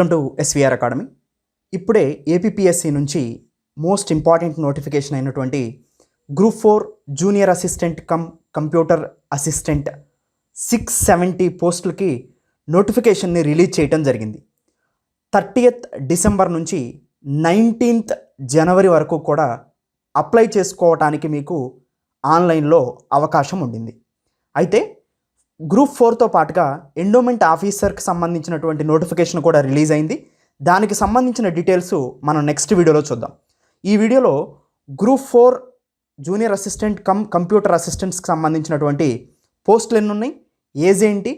Welcome to SVR academy. ఇప్పుడే APPSC నుంచి most important notification అయినటువంటి group 4 junior assistant computer assistant 670 పోస్టులకి నోటిఫికేషన్ని release చేయడం జరిగింది. 30th డిసెంబర్ నుంచి 19th జనవరి వరకు కూడా అప్లై చేసుకోవటానికి మీకు ఆన్లైన్లో అవకాశం ఉండింది. అయితే గ్రూప్ 4తో పాటుగా ఎండోమెంట్ ఆఫీసర్కి సంబంధించినటువంటి నోటిఫికేషన్ కూడా రిలీజ్ అయింది. దానికి సంబంధించిన డీటెయిల్స్ మనం నెక్స్ట్ వీడియోలో చూద్దాం. ఈ వీడియోలో గ్రూప్ 4 జూనియర్ అసిస్టెంట్ కంప్యూటర్ అసిస్టెంట్స్కి సంబంధించినటువంటి పోస్టులు ఎన్ని ఉన్నాయి, ఏజ్ ఏంటి,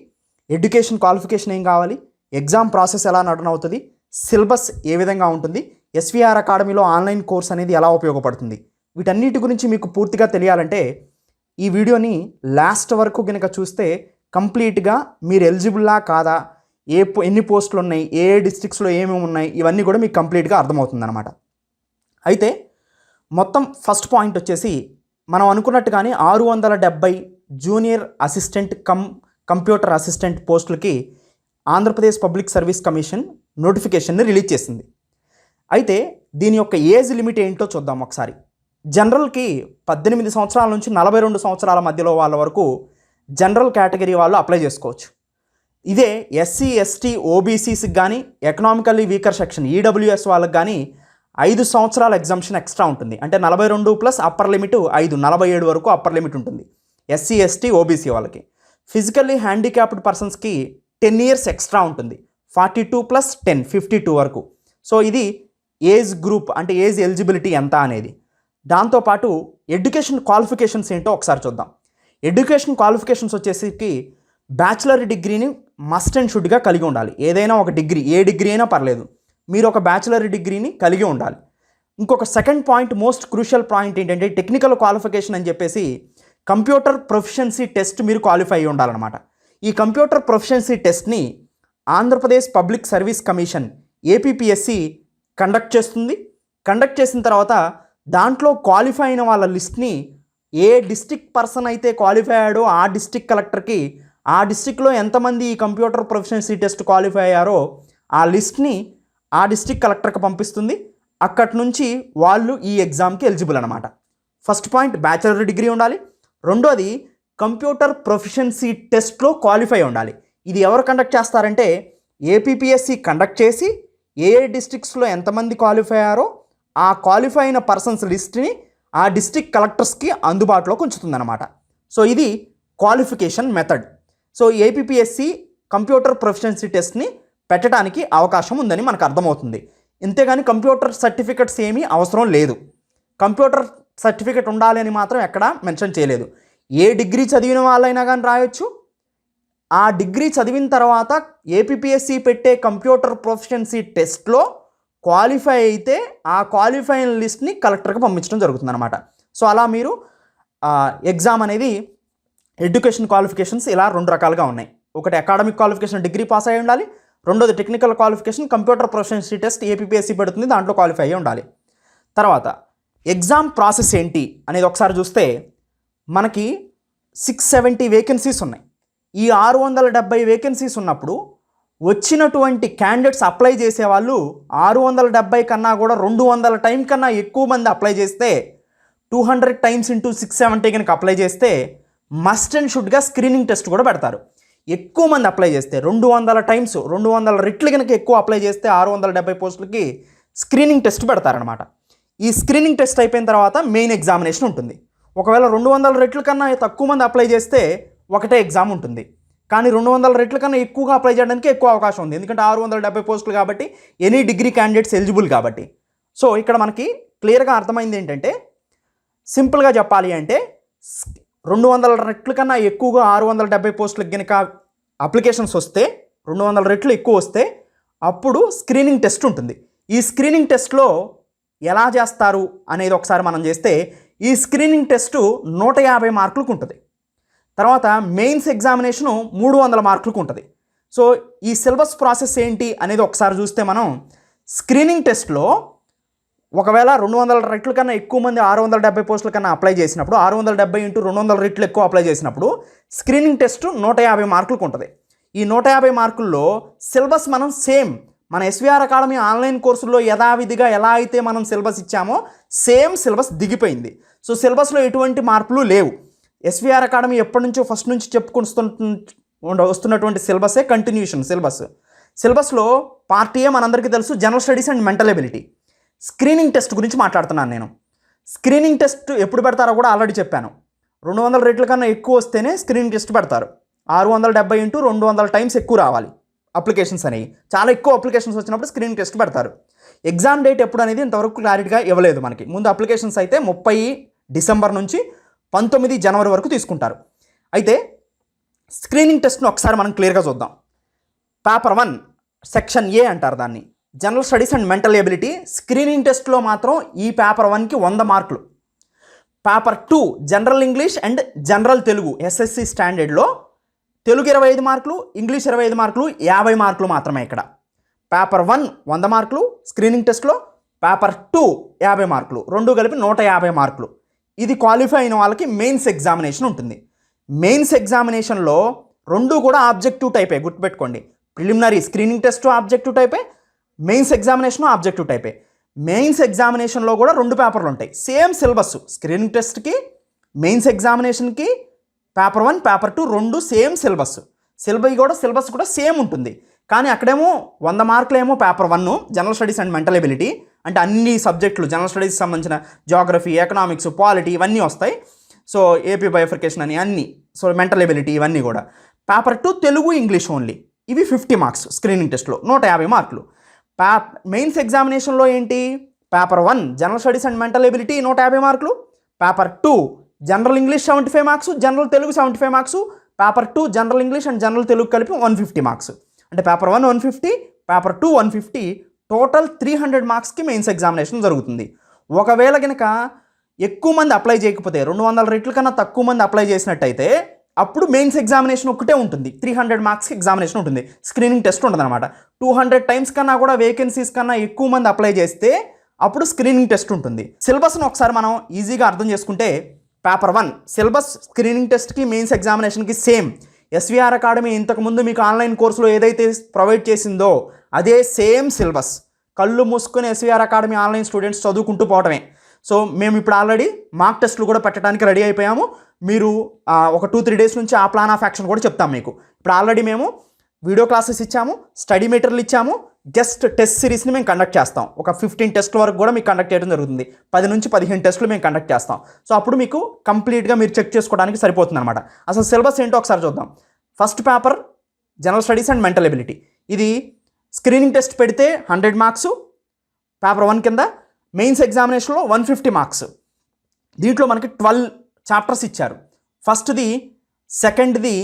ఎడ్యుకేషన్ క్వాలిఫికేషన్ ఏం కావాలి, ఎగ్జామ్ ప్రాసెస్ ఎలా నడన అవుతుంది, సిలబస్ ఏ విధంగా ఉంటుంది, ఎస్విఆర్ అకాడమీలో ఆన్లైన్ కోర్స్ అనేది ఎలా ఉపయోగపడుతుంది, వీటన్నిటి గురించి మీకు పూర్తిగా తెలియాలంటే ఈ వీడియోని లాస్ట్ వరకు కనుక చూస్తే కంప్లీట్గా మీరు ఎలిజిబుల్లా కాదా, ఎన్ని పోస్టులు ఉన్నాయి, ఏ డిస్ట్రిక్ట్స్లో ఏమేమి ఉన్నాయి, ఇవన్నీ కూడా మీకు కంప్లీట్గా అర్థమవుతుంది అనమాట. అయితే మొత్తం ఫస్ట్ పాయింట్ వచ్చేసి మనం అనుకున్నట్టుగానే 670 జూనియర్ అసిస్టెంట్ కంప్యూటర్ అసిస్టెంట్ పోస్టులకి Andhra Pradesh public service commission నోటిఫికేషన్ని release చేసింది. అయితే దీని యొక్క ఏజ్ లిమిట్ ఏంటో చూద్దాం ఒకసారి. జనరల్కి 18 సంవత్సరాల నుంచి 42 సంవత్సరాల మధ్యలో వాళ్ళ వరకు జనరల్ కేటగిరీ వాళ్ళు అప్లై చేసుకోవచ్చు. ఇదే ఎస్సీ ఎస్టీ ఓబీసీస్కి కానీ ఎకనామికల్లీ వీకర్ సెక్షన్ ఈడబ్ల్యూఎస్ వాళ్ళకి కానీ 5 సంవత్సరాల ఎగ్జామ్షన్ ఎక్స్ట్రా ఉంటుంది. అంటే 42 ప్లస్ అప్పర్ లిమిట్ 5, 47 వరకు అప్పర్ లిమిట్ ఉంటుంది ఎస్సీ ఎస్టీ ఓబీసీ వాళ్ళకి. ఫిజికల్లీ హ్యాండిక్యాప్డ్ పర్సన్స్కి 10 years ఎక్స్ట్రా ఉంటుంది, 42 ప్లస్ 10 52 వరకు. సో ఇది ఏజ్ గ్రూప్, అంటే ఏజ్ ఎలిజిబిలిటీ ఎంత అనేది. దాంతోపాటు ఎడ్యుకేషన్ క్వాలిఫికేషన్స్ ఏంటో ఒకసారి చూద్దాం. ఎడ్యుకేషన్ క్వాలిఫికేషన్స్ వచ్చేసరికి బ్యాచిలర్ డిగ్రీని మస్ట్ అండ్ షుడ్గా కలిగి ఉండాలి. ఏదైనా ఒక డిగ్రీ, ఏ డిగ్రీ అయినా పర్లేదు, మీరు ఒక బ్యాచిలర్ డిగ్రీని కలిగి ఉండాలి. ఇంకొక second point, most crucial point ఏంటంటే టెక్నికల్ క్వాలిఫికేషన్ అని చెప్పేసి కంప్యూటర్ ప్రొఫిషియన్సీ టెస్ట్ మీరు క్వాలిఫై అయ్యి ఉండాలన్నమాట. ఈ computer proficiency టెస్ట్ని Andhra Pradesh public service commission APPSC conduct చేస్తుంది. కండక్ట్ చేసిన తర్వాత దాంట్లో క్వాలిఫై అయిన వాళ్ళ లిస్ట్ని ఏ డిస్ట్రిక్ట్ పర్సన్ అయితే క్వాలిఫై అయ్యాడో ఆ డిస్ట్రిక్ట్ కలెక్టర్కి, ఆ డిస్ట్రిక్ట్లో ఎంతమంది ఈ కంప్యూటర్ ప్రొఫిషియన్సీ టెస్ట్ క్వాలిఫై అయ్యారో ఆ లిస్ట్ని ఆ డిస్ట్రిక్ట్ కలెక్టర్కి పంపిస్తుంది. అక్కడి నుంచి వాళ్ళు ఈ ఎగ్జామ్కి ఎలిజిబుల్ అనమాట. ఫస్ట్ పాయింట్ బ్యాచిలర్ డిగ్రీ ఉండాలి. రెండోది కంప్యూటర్ ప్రొఫిషియన్సీ టెస్ట్లో క్వాలిఫై ఉండాలి. ఇది ఎవరు కండక్ట్ చేస్తారంటే ఏపీపీఎస్సీ కండక్ట్ చేసి ఏ డిస్ట్రిక్ట్స్లో ఎంతమంది క్వాలిఫై అయ్యారో ఆ క్వాలిఫై అయిన పర్సన్స్ లిస్ట్ని ఆ డిస్ట్రిక్ట్ కలెక్టర్స్కి అందుబాటులోకి ఉంచుతుందన్నమాట. సో ఇది qualification method. So APPSC computer proficiency టెస్ట్ని పెట్టడానికి అవకాశం ఉందని మనకు అర్థమవుతుంది. ఇంతేగాని కంప్యూటర్ సర్టిఫికెట్స్ ఏమీ అవసరం లేదు. కంప్యూటర్ సర్టిఫికెట్ ఉండాలి అని మాత్రం ఎక్కడా మెన్షన్ చేయలేదు. ఏ డిగ్రీ చదివిన వాళ్ళైనా కానీ రాయొచ్చు. ఆ డిగ్రీ చదివిన తర్వాత ఏపీపీఎస్సీ పెట్టే కంప్యూటర్ ప్రొఫిషియన్సీ టెస్ట్లో క్వాలిఫై అయితే ఆ క్వాలిఫై అయిన లిస్ట్ని కలెక్టర్కి పంపించడం జరుగుతుంది అనమాట. సో అలా మీరు ఎగ్జామ్ అనేది ఎడ్యుకేషన్ క్వాలిఫికేషన్స్ ఇలా 2 రకాలుగా ఉన్నాయి. ఒకటి అకాడమిక్ క్వాలిఫికేషన్ డిగ్రీ పాస్ అయి ఉండాలి. రెండోది technical qualification computer proficiency test APPSC పెడుతుంది, దాంట్లో క్వాలిఫై అయ్యి ఉండాలి. తర్వాత ఎగ్జామ్ ప్రాసెస్ ఏంటి అనేది ఒకసారి చూస్తే మనకి 670 వేకెన్సీస్ ఉన్నాయి. ఈ 670 వేకెన్సీస్ ఉన్నప్పుడు వచ్చినటువంటి క్యాండిడేట్స్ అప్లై చేసేవాళ్ళు 670 కన్నా కూడా 200 టైం కన్నా ఎక్కువ మంది అప్లై చేస్తే 200 టైమ్స్ ఇంటూ 670 కనుక అప్లై చేస్తే మస్ట్ అండ్ షుడ్గా స్క్రీనింగ్ టెస్ట్ కూడా పెడతారు. ఎక్కువ మంది అప్లై చేస్తే 200 టైమ్స్ 200 రెట్లు కనుక ఎక్కువ అప్లై చేస్తే 670 పోస్టులకి స్క్రీనింగ్ టెస్ట్ పెడతారనమాట. ఈ స్క్రీనింగ్ టెస్ట్ అయిపోయిన తర్వాత మెయిన్ ఎగ్జామినేషన్ ఉంటుంది. ఒకవేళ 200 రెట్ల కన్నా తక్కువ మంది అప్లై చేస్తే ఒకటే ఎగ్జామ్ ఉంటుంది. కానీ 200 రెట్ల కన్నా ఎక్కువగా అప్లై చేయడానికి ఎక్కువ అవకాశం ఉంది, ఎందుకంటే 670 పోస్టులు కాబట్టి, ఎనీ డిగ్రీ క్యాండిడేట్స్ ఎలిజిబుల్ కాబట్టి. సో ఇక్కడ మనకి క్లియర్గా అర్థమైంది ఏంటంటే, సింపుల్గా చెప్పాలి అంటే 200 రెట్ల కన్నా ఎక్కువగా 670 పోస్టులకు కనుక అప్లికేషన్స్ వస్తే, 200 రెట్లు ఎక్కువ వస్తే అప్పుడు స్క్రీనింగ్ టెస్ట్ ఉంటుంది. ఈ స్క్రీనింగ్ టెస్ట్లో ఎలా చేస్తారు అనేది ఒకసారి మనం చేస్తే, ఈ స్క్రీనింగ్ టెస్టు 150 మార్కులకు ఉంటుంది. తర్వాత మెయిన్స్ ఎగ్జామినేషను 300 మార్కులకు ఉంటుంది. సో ఈ సిలబస్ ప్రాసెస్ ఏంటి అనేది ఒకసారి చూస్తే మనం స్క్రీనింగ్ టెస్ట్లో ఒకవేళ 200 రెట్ల కన్నా ఎక్కువ మంది 670 పోస్టుల కన్నా అప్లై చేసినప్పుడు 670 ఇంటూ 200 రెట్లు ఎక్కువ అప్లై చేసినప్పుడు స్క్రీనింగ్ టెస్ట్ 150 మార్కులకు ఉంటుంది. ఈ 150 మార్కుల్లో సిలబస్ మనం సేమ్ మన ఎస్విఆర్ అకాడమీ ఆన్లైన్ కోర్సుల్లో యథావిధిగా ఎలా అయితే మనం సిలబస్ ఇచ్చామో సేమ్ సిలబస్ దిగిపోయింది. సో సిలబస్లో ఎటువంటి మార్పులు లేవు. ఎస్విఆర్ అకాడమీ ఎప్పటి నుంచో ఫస్ట్ నుంచి వస్తున్నటువంటి సిలబసే కంటిన్యూషన్ సిలబస్లో పార్ట్ ఏ మనందరికీ తెలుసు, general studies and mental ability. Screening test గురించి మాట్లాడుతున్నాను నేను. స్క్రీనింగ్ టెస్ట్ ఎప్పుడు పెడతారో కూడా ఆల్రెడీ చెప్పాను. 200 రేట్ల కన్నా ఎక్కువ వస్తేనే స్క్రీనింగ్ టెస్ట్ పెడతారు. 670 ఇంటూ 200 టైమ్స్ ఎక్కువ రావాలి అప్లికేషన్స్ అనేవి. చాలా ఎక్కువ అప్లికేషన్స్ వచ్చినప్పుడు స్క్రీనింగ్ టెస్ట్ పెడతారు. ఎగ్జామ్ డేట్ ఎప్పుడు అనేది ఇంతవరకు క్లారిటీగా ఇవ్వలేదు మనకి. ముందు అప్లికేషన్స్ అయితే 30 డిసెంబర్ నుంచి 19 జనవరి వరకు తీసుకుంటారు. అయితే స్క్రీనింగ్ టెస్ట్ను ఒకసారి మనం క్లియర్గా చూద్దాం. పేపర్ 1 సెక్షన్ ఏ అంటారు దాన్ని, general studies and mental ability. Screening టెస్ట్లో మాత్రం ఈ పేపర్ 1కి 100 మార్కులు. Paper 2 general English and general Telugu SSC స్టాండర్డ్లో తెలుగు 25 మార్కులు, ఇంగ్లీష్ 25 మార్కులు, 50 మార్కులు మాత్రమే ఇక్కడ. పేపర్ 1 100 మార్కులు స్క్రీనింగ్ టెస్ట్లో, పేపర్ 2 50 మార్కులు, రెండు కలిపి 150 మార్కులు. ఇది క్వాలిఫై అయిన వాళ్ళకి మెయిన్స్ ఎగ్జామినేషన్ ఉంటుంది. మెయిన్స్ ఎగ్జామినేషన్లో రెండు కూడా ఆబ్జెక్టివ్ టైపే, గుర్తుపెట్టుకోండి. ప్రిలిమినరీ స్క్రీనింగ్ టెస్ట్ ఆబ్జెక్టివ్ టైపే, మెయిన్స్ ఎగ్జామినేషన్ ఆబ్జెక్టివ్ టైపే. మెయిన్స్ ఎగ్జామినేషన్లో కూడా 2 పేపర్లు ఉంటాయి, సేమ్ సిలబస్. స్క్రీనింగ్ టెస్ట్కి మెయిన్స్ ఎగ్జామినేషన్కి పేపర్ 1 పేపర్ 2 రెండు సేమ్ సిలబస్ కూడా సేమ్ ఉంటుంది. కానీ అక్కడేమో 100 మార్కులు ఏమో paper 1 general studies and mental ability, అంటే అన్ని సబ్జెక్టులు జనరల్ స్టడీస్కి సంబంధించిన జాగ్రఫీ, ఎకనామిక్స్, పాలిటీ ఇవన్నీ వస్తాయి. సో ఏపీ బైఫర్కేషన్ అని అన్నీ, సో మెంటల్ ఎబిలిటీ ఇవన్నీ కూడా. పేపర్ 2 తెలుగు ఇంగ్లీష్ ఓన్లీ, ఇవి 50 మార్క్స్ స్క్రీనింగ్ టెస్ట్లో, 150 మార్కులు. మెయిన్స్ ఎగ్జామినేషన్లో ఏంటి, paper 1 general studies and mental ability 150 మార్కులు, paper 2 general English 75 marks, general Telugu 75 marks, paper 2 general English and general Telugu కలిపి 150 మార్క్స్. అంటే పేపర్ 1 150, పేపర్ 2 150, టోటల్ 300 మార్క్స్కి మెయిన్స్ ఎగ్జామినేషన్ జరుగుతుంది. ఒకవేళ కనుక ఎక్కువ మంది అప్లై చేయకపోతే, 200 రేట్ల కన్నా తక్కువ మంది అప్లై చేసినట్టయితే అప్పుడు మెయిన్స్ ఎగ్జామినేషన్ ఒకటే ఉంటుంది, 300 మార్క్స్కి ఎగ్జామినేషన్ ఉంటుంది, స్క్రీనింగ్ టెస్ట్ ఉంటుంది అనమాట. 200 టైమ్స్ కన్నా కూడా వేకెన్సీస్ కన్నా ఎక్కువ మంది అప్లై చేస్తే అప్పుడు స్క్రీనింగ్ టెస్ట్ ఉంటుంది. సిలబస్ను ఒకసారి మనం ఈజీగా అర్థం చేసుకుంటే, పేపర్ 1 సిలబస్ స్క్రీనింగ్ టెస్ట్కి మెయిన్స్ ఎగ్జామినేషన్కి సేమ్. ఎస్విఆర్ అకాడమీ ఇంతకుముందు మీకు ఆన్లైన్ కోర్సులో ఏదైతే ప్రొవైడ్ చేసిందో అదే సేమ్ సిలబస్. కళ్ళు మూసుకొని ఎస్విఆర్ అకాడమీ ఆన్లైన్ స్టూడెంట్స్ చదువుకుంటూ పోవటమే. సో మేము ఇప్పుడు ఆల్రెడీ మార్క్ టెస్ట్లు కూడా పెట్టడానికి రెడీ అయిపోయాము. మీరు ఒక 2-3 డేస్ నుంచి ఆ ప్లాన్ ఆఫ్ యాక్షన్ కూడా చెప్తాం మీకు. ఇప్పుడు ఆల్రెడీ మేము వీడియో క్లాసెస్ ఇచ్చాము, స్టడీ మెటీరియల్ ఇచ్చాము, గెస్ట్ టెస్ట్ సిరీస్ని మేము కండక్ట్ చేస్తాం. ఒక 15 టెస్ట్ల వరకు కూడా మీకు కండక్ట్ చేయడం జరుగుతుంది. 10 నుంచి 15 టెస్టులు మేము కండక్ట్ చేస్తాం. సో అప్పుడు మీకు కంప్లీట్గా మీరు చెక్ చేసుకోవడానికి సరిపోతుంది అనమాట. అసలు సిలబస్ ఏంటో ఒకసారి చూద్దాం. First paper general studies and mental ability. ఇది స్క్రీనింగ్ టెస్ట్ పెడితే 100 మార్క్స్ పేపర్ 1 కింద, మెయిన్స్ ఎగ్జామినేషన్లో 150 మార్క్స్. దీంట్లో మనకి 12 చాప్టర్స్ ఇచ్చారు. ఫస్ట్ది, సెకండ్ది,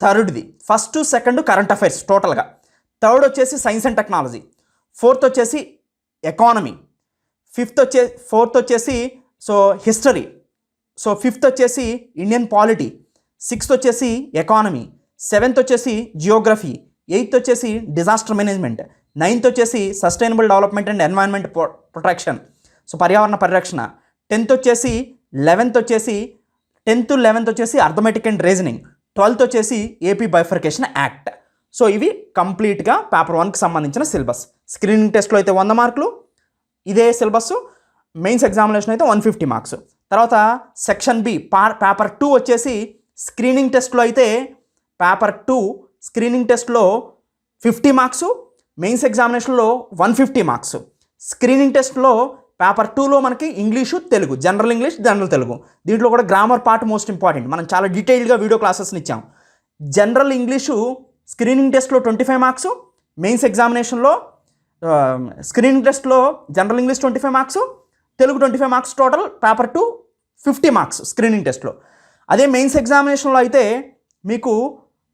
థర్డ్ది. ఫస్ట్, సెకండ్ కరెంట్ అఫైర్స్ టోటల్గా, థర్డ్ వచ్చేసి సైన్స్ అండ్ టెక్నాలజీ, ఫోర్త్ వచ్చేసి ఎకానమీ, ఫోర్త్ వచ్చేసి సో హిస్టరీ, సో ఫిఫ్త్ వచ్చేసి ఇండియన్ పాలిటీ, సిక్స్త్ వచ్చేసి ఎకానమీ, సెవెంత్ వచ్చేసి జియోగ్రఫీ, ఎయిత్ వచ్చేసి డిజాస్టర్ మేనేజ్మెంట్, నైన్త్ వచ్చేసి sustainable development and environment protection, so పర్యావరణ పరిరక్షణ, 10th వచ్చేసి 11th వచ్చేసి అర్థమెటిక్ అండ్ రీజనింగ్, 12th వచ్చేసి ఏపీ బైఫర్కేషన్ యాక్ట్. సో ఇవి కంప్లీట్గా పేపర్ 1కి సంబంధించిన సిలబస్. స్క్రీనింగ్ టెస్ట్లో అయితే 100 మార్కులు ఇదే సిలబస్, మెయిన్స్ ఎగ్జామినేషన్ అయితే 150 మార్క్స్. తర్వాత సెక్షన్ బి పేపర్ 2 వచ్చేసి స్క్రీనింగ్ టెస్ట్లో అయితే పేపర్ 2 స్క్రీనింగ్ టెస్ట్లో 50 మార్క్స్, మెయిన్స్ ఎగ్జామినేషన్లో 150 మార్క్స్. స్క్రీనింగ్ టెస్ట్లో పేపర్ 2లో మనకి English, Telugu, general English, general Telugu. దీంట్లో కూడా గ్రామర్ పార్ట్ మోస్ట్ ఇంపార్టెంట్. మనం చాలా డీటెయిల్గా వీడియో క్లాసెస్ని ఇచ్చాం. జనరల్ ఇంగ్లీషు స్క్రీనింగ్ టెస్ట్లో 25 మార్క్స్, మెయిన్స్ ఎగ్జామినేషన్లో స్క్రీనింగ్ టెస్ట్లో general English 25 marks, Telugu 25 marks, total paper 2 50 marks screening టెస్ట్లో. అదే మెయిన్స్ ఎగ్జామినేషన్లో అయితే మీకు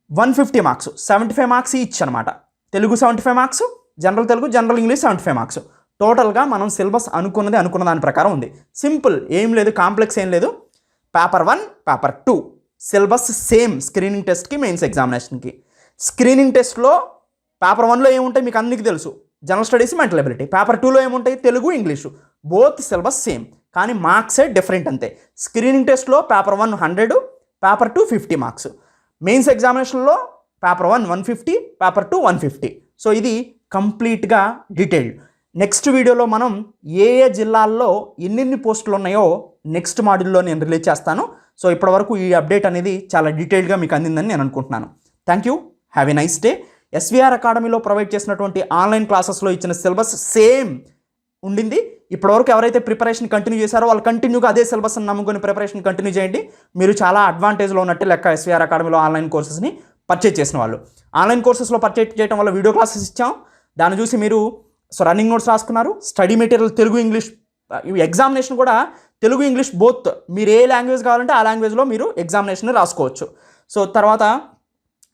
150 మార్క్స్, 75 మార్క్స్ ఈచ్ అనమాట. Telugu 75 marks, general Telugu, general English 75 marks. టోటల్గా మనం సిలబస్ అనుకున్న దాని ప్రకారం ఉంది. సింపుల్, ఏం లేదు, కాంప్లెక్స్ ఏం లేదు. Paper 1 paper 2 syllabus same screening టెస్ట్కి, మెయిన్స్ ఎగ్జామినేషన్కి. స్క్రీనింగ్ టెస్ట్లో పేపర్ 1లో ఏముంటాయి మీకు అందరికీ తెలుసు, general studies, mental ability. Paper 2లో ఏముంటాయి, Telugu, English. Both syllabus same, కానీ మార్క్సే డిఫరెంట్ అంతే. స్క్రీనింగ్ టెస్ట్లో పేపర్ 1 100, పేపర్ 2 50 మార్క్స్. మెయిన్స్ ఎగ్జామినేషన్లో పేపర్ 1 150, పేపర్ 2 150. సో ఇది కంప్లీట్గా డీటెయిల్డ్. నెక్స్ట్ వీడియోలో మనం ఏ ఏ జిల్లాల్లో ఎన్నెన్ని పోస్టులు ఉన్నాయో నెక్స్ట్ మాడ్యూల్లో నేను రిలీజ్ చేస్తాను. సో ఇప్పటివరకు ఈ అప్డేట్ అనేది చాలా డీటెయిల్డ్గా మీకు అందిందని నేను అనుకుంటున్నాను. Thank you, have a nice day. SVR అకాడమీలో ప్రొవైడ్ చేసినటువంటి ఆన్లైన్ క్లాసెస్లో ఇచ్చిన సిలబస్ సేమ్ ఉండింది. ఇప్పటివరకు ఎవరైతే ప్రిపరేషన్ కంటిన్యూ చేశారో వాళ్ళు కంటిన్యూగా అదే సిలబస్ని నమ్ముకొని ప్రిపరేషన్ కంటిన్యూ చేయండి. మీరు చాలా అడ్వాంటేజ్లో ఉన్నట్టు లెక్క ఎస్విఆర్ అకాడమీలో ఆన్లైన్ కోర్సెస్ని పర్చేజ్ చేసిన వాళ్ళు. ఆన్లైన్ కోర్సెస్లో పర్చేజ్ చేయడం వల్ల వీడియో క్లాసెస్ ఇచ్చాం, దాన్ని చూసి మీరు రన్నింగ్ నోట్స్ రాసుకున్నారు. Study material Telugu English examination కూడా తెలుగు ఇంగ్లీష్ బోత్, మీరు ఏ లాంగ్వేజ్ కావాలంటే ఆ లాంగ్వేజ్లో మీరు ఎగ్జామినేషన్ రాసుకోవచ్చు. సో తర్వాత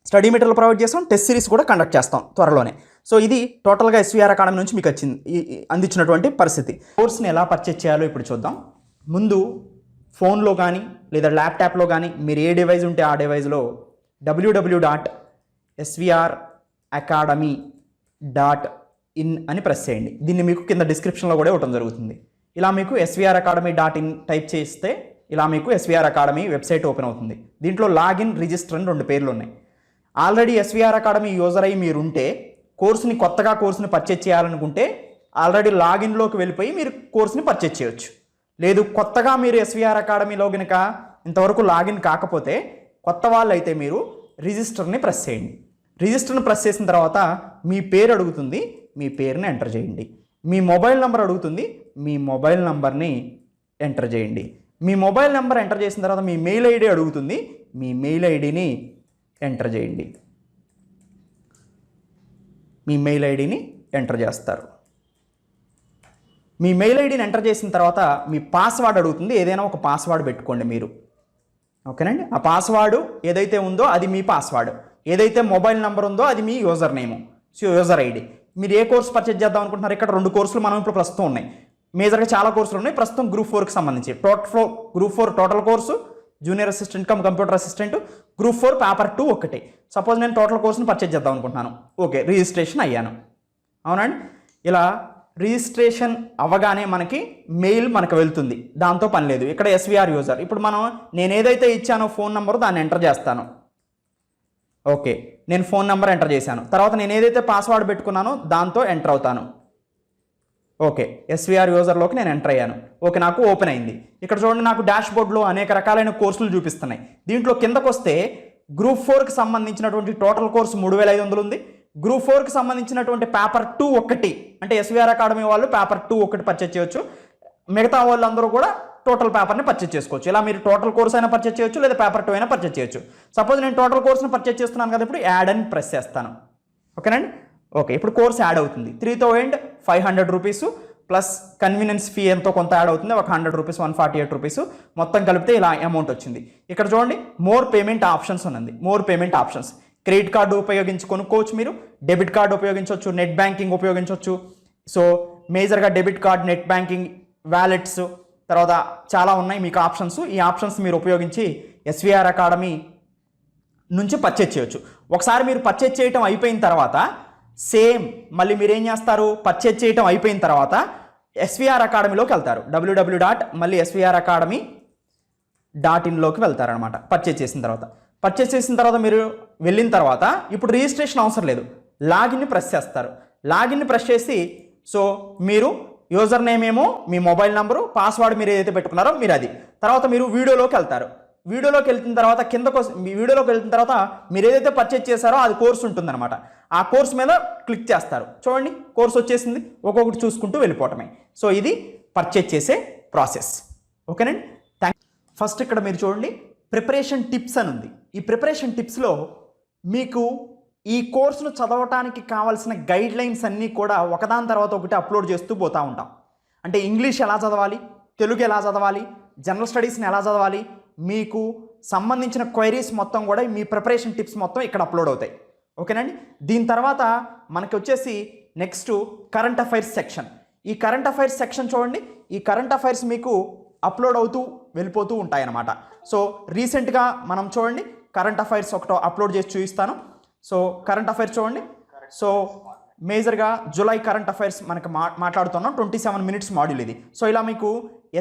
స్టడీ మెటీరియల్ ప్రొవైడ్ చేస్తాం, టెస్ట్ సిరీస్ కూడా కండక్ట్ చేస్తాం త్వరలోనే. సో ఇది టోటల్గా ఎస్విఆర్ అకాడమీ నుంచి మీకు అందించినటువంటి పరిస్థితి. కోర్స్ని ఎలా పర్చేజ్ చేయాలో ఇప్పుడు చూద్దాం. ముందు ఫోన్లో కానీ లేదా ల్యాప్టాప్లో కానీ మీరు ఏ డివైస్ ఉంటే ఆ డివైస్లో www.swracademy.in అని ప్రెస్ చేయండి. దీన్ని మీకు కింద డిస్క్రిప్షన్లో కూడా ఇవ్వడం జరుగుతుంది. ఇలా మీకు swracademy.in టైప్ చేస్తే ఇలా మీకు ఎస్విఆర్ అకాడమీ వెబ్సైట్ ఓపెన్ అవుతుంది. దీంట్లో లాగిన్, రిజిస్టర్ అని 2 పేర్లు ఉన్నాయి. ఆల్రెడీ ఎస్విఆర్ అకాడమీ యూజర్ అయ్యి మీరుంటే కొత్తగా కోర్సుని పర్చేజ్ చేయాలనుకుంటే ఆల్రెడీ లాగిన్లోకి వెళ్ళిపోయి మీరు కోర్సుని పర్చేజ్ చేయొచ్చు. లేదు కొత్తగా మీరు ఎస్విఆర్ అకాడమీలో కనుక ఇంతవరకు లాగిన్ కాకపోతే కొత్త వాళ్ళు అయితే మీరు రిజిస్టర్ని ప్రెస్ చేయండి. రిజిస్టర్ని ప్రెస్ చేసిన తర్వాత మీ పేరు అడుగుతుంది, మీ పేరుని ఎంటర్ చేయండి. మీ మొబైల్ నెంబర్ అడుగుతుంది, మీ మొబైల్ నెంబర్ని ఎంటర్ చేయండి. మీ మొబైల్ నెంబర్ ఎంటర్ చేసిన తర్వాత మీ మెయిల్ ఐడి అడుగుతుంది, మీ మెయిల్ ఐడిని ఎంటర్ చేయండి. మీ మెయిల్ ఐడిని ఎంటర్ చేస్తారు. మీ మెయిల్ ఐడిని ఎంటర్ చేసిన తర్వాత మీ పాస్వర్డ్ అడుగుతుంది, ఏదైనా ఒక పాస్వర్డ్ పెట్టుకోండి మీరు. ఓకేనండి, ఆ పాస్వర్డ్ ఏదైతే ఉందో అది మీ పాస్వర్డ్, ఏదైతే మొబైల్ నెంబర్ ఉందో అది మీ యూజర్ నేము, యూజర్ ఐడి. మీరు ఏ కోర్సు పర్చేజ్ చేద్దాం అనుకుంటున్నారు? ఇక్కడ 2 కోర్సులు మనం ఇప్పుడు ప్రస్తుతం ఉన్నాయి. మేజర్గా చాలా కోర్సులు ఉన్నాయి ప్రస్తుతం. గ్రూప్ 4కి సంబంధించి group 4 total course junior assistant cum computer assistant, group 4 paper 2 ఒకటి. సపోజ్ నేను టోటల్ కోర్సుని పర్చేజ్ చేద్దాం అనుకుంటున్నాను. ఓకే, రిజిస్ట్రేషన్ అయ్యాను. అవునండి, ఇలా రిజిస్ట్రేషన్ అవ్వగానే మనకి మెయిల్ మనకు వెళ్తుంది, దాంతో పని లేదు. ఇక్కడ ఎస్విఆర్ యూజర్, ఇప్పుడు నేను ఏదైతే ఇచ్చానో ఫోన్ నెంబర్ దాన్ని ఎంటర్ చేస్తాను. ఓకే, నేను ఫోన్ నెంబర్ ఎంటర్ చేశాను. తర్వాత నేను ఏదైతే పాస్వర్డ్ పెట్టుకున్నానో దాంతో ఎంటర్ అవుతాను. ఓకే, ఎస్విఆర్ యూజర్లోకి నేను ఎంటర్ అయ్యాను. ఓకే, నాకు ఓపెన్ అయింది. ఇక్కడ చూడండి, నాకు డాష్ బోర్డ్లో అనేక రకాలైన కోర్సులు చూపిస్తున్నాయి. దీంట్లో కిందకు వస్తే గ్రూప్ 4కి సంబంధించినటువంటి టోటల్ కోర్సు 3500 ఉంది. గ్రూప్ 4కి సంబంధించినటువంటి పేపర్ 2 ఒకటి, అంటే ఎస్విఆర్ అకాడమీ వాళ్ళు పేపర్ 2 ఒకటి పర్చేజ్ చేయొచ్చు. మిగతా వాళ్ళందరూ కూడా టోటల్ పేపర్ని పర్చేజ్ చేసుకోవచ్చు. ఇలా మీరు టోటల్ కోర్స్ అయినా పర్చేజ్ చేయొచ్చు, లేదా పేపర్ 2 అయినా పర్చేజ్ చేయొచ్చు. సపోజ్ నేను టోటల్ కోర్స్ని పర్చేజ్ చేస్తున్నాను కదా, ఇప్పుడు యాడ్ అని ప్రెస్ చేస్తాను. ఓకేనండి, ఓకే, ఇప్పుడు కోర్స్ యాడ్ అవుతుంది. 3500 రూపీస్ ప్లస్ కన్వీనియన్స్ ఫీ ఎంతో కొంత యాడ్ అవుతుంది, ఒక 100 రూపీస్, 148 రూపీస్ మొత్తం కలిపితే ఇలా అమౌంట్ వచ్చింది. ఇక్కడ చూడండి, మోర్ పేమెంట్ ఆప్షన్స్ ఉన్నది. More payment options, credit card ఉపయోగించి కొనుక్కోవచ్చు, మీరు డెబిట్ కార్డు ఉపయోగించవచ్చు, నెట్ బ్యాంకింగ్ ఉపయోగించవచ్చు. సో మేజర్గా debit card, net banking, wallets, తర్వాత చాలా ఉన్నాయి మీకు ఆప్షన్స్. ఈ ఆప్షన్స్ మీరు ఉపయోగించి ఎస్విఆర్ అకాడమీ నుంచి పర్చేజ్ చేయొచ్చు. ఒకసారి మీరు పర్చేజ్ చేయటం అయిపోయిన తర్వాత సేమ్ మళ్ళీ మీరు ఏం చేస్తారు? పర్చేజ్ చేయటం అయిపోయిన తర్వాత ఎస్విఆర్ అకాడమీలోకి వెళ్తారు. swracademy.in వెళ్తారనమాట. పర్చేజ్ చేసిన తర్వాత మీరు వెళ్ళిన తర్వాత ఇప్పుడు రిజిస్ట్రేషన్ అవసరం లేదు, లాగిన్ని ప్రెస్ చేస్తారు. లాగిన్ని ప్రెస్ చేసి సో మీరు యూజర్ నేమ్ ఏమో మీ మొబైల్ నెంబరు, పాస్వర్డ్ మీరు ఏదైతే పెట్టుకున్నారో మీరు అది. తర్వాత మీరు వీడియోలోకి వెళ్తారు. వీడియోలోకి వెళ్తున్న తర్వాత వీడియోలోకి వెళ్తున్న తర్వాత మీరు ఏదైతే పర్చేజ్ చేశారో అది కోర్స్ ఉంటుందన్నమాట. ఆ కోర్స్ మీద క్లిక్ చేస్తారు. చూడండి, కోర్స్ వచ్చేసింది. ఒక్కొక్కటి చూసుకుంటూ వెళ్ళిపోవటమే. సో ఇది పర్చేజ్ చేసే ప్రాసెస్. ఓకేనండి, ఫస్ట్ ఇక్కడ మీరు చూడండి, ప్రిపరేషన్ టిప్స్ అని ఉంది. ఈ ప్రిపరేషన్ టిప్స్లో మీకు ఈ కోర్సును చదవటానికి కావాల్సిన గైడ్ లైన్స్ అన్నీ కూడా ఒకదాని తర్వాత ఒకటి అప్లోడ్ చేస్తూ పోతూ ఉంటాం. అంటే ఇంగ్లీష్ ఎలా చదవాలి, తెలుగు ఎలా చదవాలి, జనరల్ స్టడీస్ని ఎలా చదవాలి, మీకు సంబంధించిన క్వైరీస్ మొత్తం కూడా మీ ప్రిపరేషన్ టిప్స్ మొత్తం ఇక్కడ అప్లోడ్ అవుతాయి. ఓకేనండి, దీని తర్వాత మనకి వచ్చేసి నెక్స్ట్ కరెంట్ అఫైర్స్ సెక్షన్. ఈ కరెంట్ అఫైర్స్ సెక్షన్ చూడండి, ఈ కరెంట్ అఫైర్స్ మీకు అప్లోడ్ అవుతూ వెళ్ళిపోతూ ఉంటాయన్నమాట. సో రీసెంట్గా మనం చూడండి కరెంట్ అఫైర్స్ ఒకటో అప్లోడ్ చేసి చూపిస్తాను. సో కరెంట్ అఫైర్స్ చూడండి. సో మేజర్గా జూలై కరెంట్ అఫైర్స్ మనకు మాట్లాడుతున్నాం. 27 minutes మాడ్యూల్ ఇది. సో ఇలా మీకు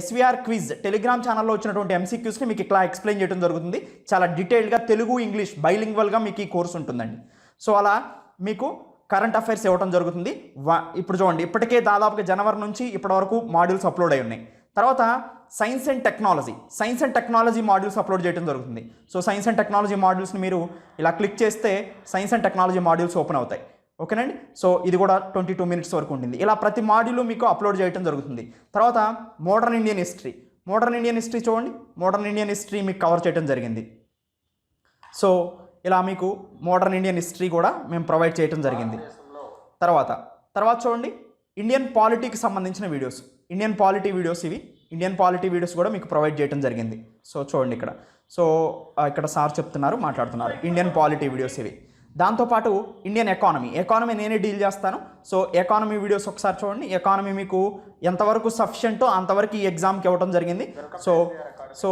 ఎస్విఆర్ క్విజ్ టెలిగ్రామ్ ఛానల్లో వచ్చినటువంటి ఎంసీక్యూస్ని మీకు ఇట్లా ఎక్స్ప్లెయిన్ చేయడం జరుగుతుంది. చాలా డీటెయిల్గా తెలుగు ఇంగ్లీష్ బైలింగ్వల్గా మీకు ఈ కోర్స్ ఉంటుందండి. సో అలా మీకు కరెంట్ అఫైర్స్ ఇవ్వడం జరుగుతుంది. ఇప్పుడు చూడండి, ఇప్పటికే దాదాపుగా జనవరి నుంచి ఇప్పటి వరకు మాడ్యూల్స్ అప్లోడ్ అయి ఉన్నాయి. తర్వాత science and technology modules upload చేయడం జరుగుతుంది. సో సైన్స్ అండ్ టెక్నాలజీ మాడ్యూల్స్ని మీరు ఇలా క్లిక్ చేస్తే science and technology modules open అవుతాయి. ఓకేనండి. సో ఇది కూడా 22 మినిట్స్ వరకు ఉంటుంది. ఇలా ప్రతి మాడ్యూల్ మీకు అప్లోడ్ చేయడం జరుగుతుంది. తర్వాత మోడర్న్ ఇండియన్ హిస్టరీ చూడండి, మోడర్న్ ఇండియన్ హిస్టరీ మీకు కవర్ చేయడం జరిగింది. సో ఇలా మీకు మోడర్న్ ఇండియన్ హిస్టరీ కూడా మేము ప్రొవైడ్ చేయడం జరిగింది. తర్వాత చూడండి, ఇండియన్ పాలిటీకి సంబంధించిన వీడియోస్, ఇండియన్ పాలిటీ వీడియోస్ కూడా మీకు ప్రొవైడ్ చేయడం జరిగింది. సో చూడండి ఇక్కడ, సో ఇక్కడ సార్ చెప్తున్నారు, మాట్లాడుతున్నారు, ఇండియన్ పాలిటీ వీడియోస్ ఇవి. దాంతోపాటు ఇండియన్ ఎకానమీ నేనే డీల్ చేస్తాను. సో ఎకానమీ వీడియోస్ ఒకసారి చూడండి. ఎకానమీ మీకు ఎంతవరకు సఫిషియెంటో అంతవరకు ఈ ఎగ్జామ్కి ఇవ్వడం జరిగింది. సో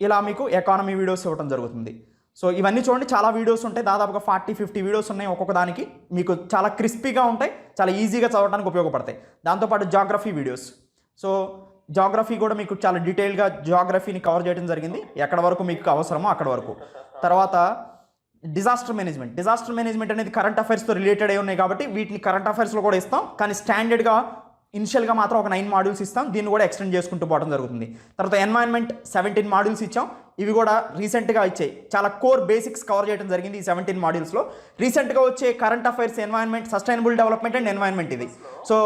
ఇలా మీకు ఎకానమీ వీడియోస్ ఇవ్వడం జరుగుతుంది. సో ఇవన్నీ చూడండి, చాలా వీడియోస్ ఉంటాయి, దాదాపుగా 40-50 వీడియోస్ ఉన్నాయి. ఒక్కొక్క దానికి మీకు చాలా క్రిస్పీగా ఉంటాయి, చాలా ఈజీగా చదవడానికి ఉపయోగపడతాయి. దాంతోపాటు జాగ్రఫీ వీడియోస్, సో జాగ్రఫీ కూడా మీకు చాలా డీటెయిల్గా జాగ్రఫీని కవర్ చేయడం జరిగింది, ఎక్కడ వరకు మీకు అవసరమో అక్కడ వరకు. తర్వాత డిజాస్టర్ మేనేజ్మెంట్ అనేది కరెంట్ అఫైర్స్తో రిలేటెడ్ అయి ఉన్నాయి కాబట్టి వీటిని కరెంట్ అఫైర్స్లో కూడా ఇస్తాం, కానీ స్టాండర్డ్గా ఇనిషియల్గా మాత్రం ఒక 9 మాడ్యూల్స్ ఇస్తాం. దీన్ని కూడా ఎక్స్టెండ్ చేసుకుంటూ పోవడం జరుగుతుంది. తర్వాత ఎన్వైరన్మెంట్ 17 మాడ్యూల్స్ ఇచ్చాం. ఇవి కూడా రీసెంట్గా ఇచ్చాయి, చాలా కోర్ బేసిక్స్ కవర్ చేయడం జరిగింది ఈ 17 మాడ్యూల్స్లో. రీసెంట్గా వచ్చే current affairs, environment, sustainable development and environment ఇది. సో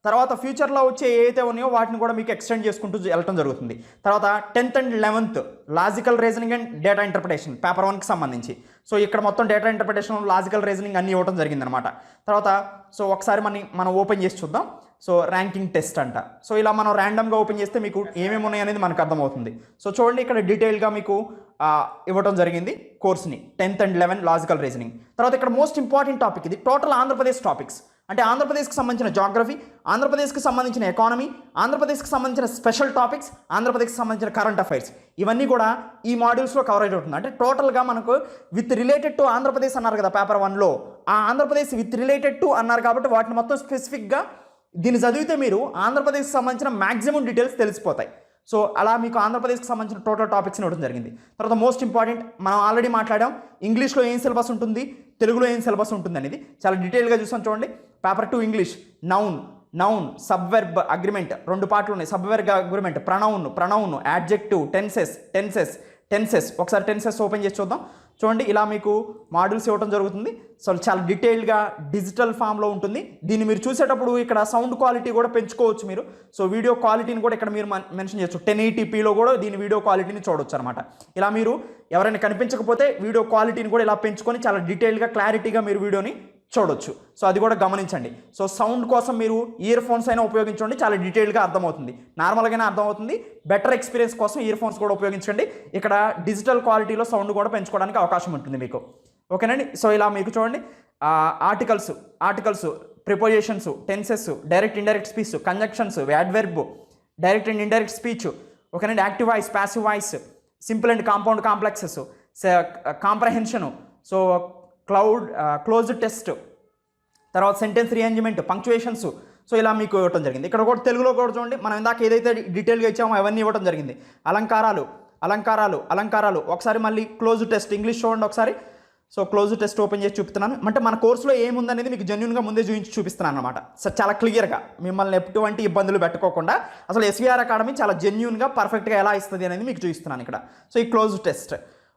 తర్వాత ఫ్యూచర్లో వచ్చే ఏవైతే ఉన్నాయో వాటిని కూడా మీకు ఎక్స్టెండ్ చేసుకుంటూ వెళ్ళడం జరుగుతుంది. తర్వాత 10th and 11th logical reasoning and data interpretation paper 1కి సంబంధించి. సో ఇక్కడ మొత్తం డేటా ఇంటర్ప్రిటేషన్, లాజికల్ రీజనింగ్ అన్నీ ఇవ్వడం జరిగిందనమాట. తర్వాత సో ఒకసారి మనం ఓపెన్ చేసి చూద్దాం. సో ర్యాంకింగ్ టెస్ట్ అంట. సో ఇలా మనం ర్యాండమ్గా ఓపెన్ చేస్తే మీకు ఏమేమి ఉన్నాయి అనేది మనకు అర్థమవుతుంది. సో చూడండి, ఇక్కడ డీటెయిల్గా మీకు ఇవ్వడం జరిగింది కోర్స్ని, 10th and 11th logical reasoning. తర్వాత ఇక్కడ మోస్ట్ ఇంపార్టెంట్ టాపిక్ ఇది, టోటల్ ఆంధ్రప్రదేశ్ టాపిక్స్. అంటే ఆంధ్రప్రదేశ్కి సంబంధించిన జాగ్రఫీ, ఆంధ్రప్రదేశ్కి సంబంధించిన ఎకానమీ, ఆంధ్రప్రదేశ్కి సంబంధించిన స్పెషల్ టాపిక్స్, ఆంధ్రప్రదేశ్కి సంబంధించిన కరెంట్ అఫైర్స్, ఇవన్నీ కూడా ఈ మాడ్యూల్స్లో కవరేజ్ అవుతుంది. అంటే టోటల్గా మనకు విత్ రిలేటెడ్ టు ఆంధ్రప్రదేశ్ అన్నారు కదా పేపర్ 1లో, ఆ ఆంధ్రప్రదేశ్ విత్ రిలేటెడ్ టు అన్నారు కాబట్టి వాటిని మొత్తం స్పెసిఫిక్గా దీన్ని చదివితే మీరు ఆంధ్రప్రదేశ్కి సంబంధించిన మ్యాక్సిమం డీటెయిల్స్ తెలిసిపోతాయి. సో అలా మీకు ఆంధ్రప్రదేశ్కి సంబంధించిన టోటల్ టాపిక్స్ని ఇవ్వడం జరిగింది. తర్వాత మోస్ట్ ఇంపార్టెంట్, మనం ఆల్రెడీ మాట్లాడాం, ఇంగ్లీష్లో ఏం సిలబస్ ఉంటుంది, తెలుగులో ఏం సిలబస్ ఉంటుంది అనేది చాలా డీటెయిల్గా చూసాం. చూడండి, పేపర్ 2 ఇంగ్లీష్, నౌన్ సబ్వెర్బ్ అగ్రిమెంట్ 2 పార్ట్లు ఉన్నాయి. సబ్వెర్బ్ అగ్రిమెంట్, ప్రొనౌన్, యాడ్జెక్టివ్, టెన్సెస్. ఒకసారి టెన్సెస్ ఓపెన్ చేసి చూద్దాం. చూడండి, ఇలా మీకు మాడ్యూల్స్ ఇవ్వడం జరుగుతుంది. సో చాలా డీటెయిల్గా డిజిటల్ ఫామ్లో ఉంటుంది. దీన్ని మీరు చూసేటప్పుడు ఇక్కడ సౌండ్ క్వాలిటీ కూడా పెంచుకోవచ్చు మీరు. సో వీడియో క్వాలిటీని కూడా ఇక్కడ మీరు మెన్షన్ చేయొచ్చు, 1080pలో కూడా దీని వీడియో క్వాలిటీని చూడవచ్చు అనమాట. ఇలా మీరు ఎవరైనా కనిపించకపోతే వీడియో క్వాలిటీని కూడా ఇలా పెంచుకొని చాలా డీటెయిల్గా క్లారిటీగా మీరు వీడియోని చూడొచ్చు. సో అది కూడా గమనించండి. సో సౌండ్ కోసం మీరు ఇయర్ ఫోన్స్ అయినా ఉపయోగించండి, చాలా డీటెయిల్గా అర్థమవుతుంది, నార్మల్గానే అర్థమవుతుంది. బెటర్ ఎక్స్పీరియన్స్ కోసం ఇయర్ ఫోన్స్ కూడా ఉపయోగించండి. ఇక్కడ డిజిటల్ క్వాలిటీలో సౌండ్ కూడా పెంచుకోవడానికి అవకాశం ఉంటుంది మీకు. ఓకేనండి. సో ఇలా మీకు చూడండి, articles, prepositions, tenses, direct indirect speech, conjunctions, adverb, direct and indirect speech. ఓకేనండి. Active voice, passive voice, simple and compound complexes, comprehension, so closed test, తర్వాత సెంటెన్స్ రీఅరేంజ్మెంట్, పంక్చువేషన్స్. సో ఇలా మీకు ఇవ్వడం జరిగింది. ఇక్కడ కూడా తెలుగులో కూడా చూడండి, మనం ఇందాక ఏదైతే డీటెయిల్గా ఇచ్చామో అవన్నీ ఇవ్వడం జరిగింది. అలంకారాలు. ఒకసారి మళ్ళీ క్లోజ్ టెస్ట్ ఇంగ్లీష్ చూడండి ఒకసారి. సో క్లోజ్ టెస్ట్ ఓపెన్ చేసి చూపిస్తున్నాను. అంటే మన కోర్సులో ఏముందనేది మీకు జెన్యూన్గా ముందే చూపిస్తున్నాను అనమాట. సో చాలా క్లియర్గా, మిమ్మల్ని ఎటువంటి ఇబ్బందులు పెట్టుకోకుండా అసలు ఎస్వీఆర్ అకాడమీ చాలా జెన్యూన్గా పర్ఫెక్ట్గా ఎలా ఇస్తుంది అనేది మీకు చూపిస్తున్నాను ఇక్కడ. సో ఈ క్లోజ్ టెస్ట్.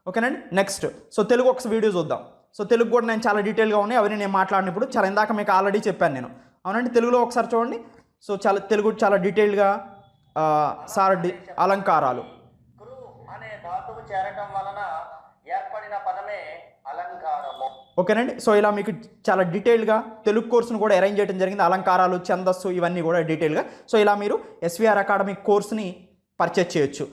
ఓకేనండి. నెక్స్ట్, సో తెలుగు ఒక వీడియో చూద్దాం. సో తెలుగు కూడా నేను చాలా డీటెయిల్గా ఉన్నాయి, అవన్నీ నేను మాట్లాడినప్పుడు చాలా ఇందాక మీకు ఆల్రెడీ చెప్పాను నేను. అవునండి. తెలుగులో ఒకసారి చూడండి. సో తెలుగు చాలా డీటెయిల్గా అలంకారాలు అనే ధాతువు చేరటం వలన ఏర్పడిన పదమే అలంకారము. ఓకేనండి. సో ఇలా మీకు చాలా డీటెయిల్గా తెలుగు కోర్సును కూడా అరేంజ్ చేయడం జరిగింది. అలంకారాలు, ఛందస్సు, ఇవన్నీ కూడా డీటెయిల్గా. సో ఇలా మీరు ఎస్వీఆర్ అకాడమీ కోర్సుని పర్చేజ్ చేయొచ్చు.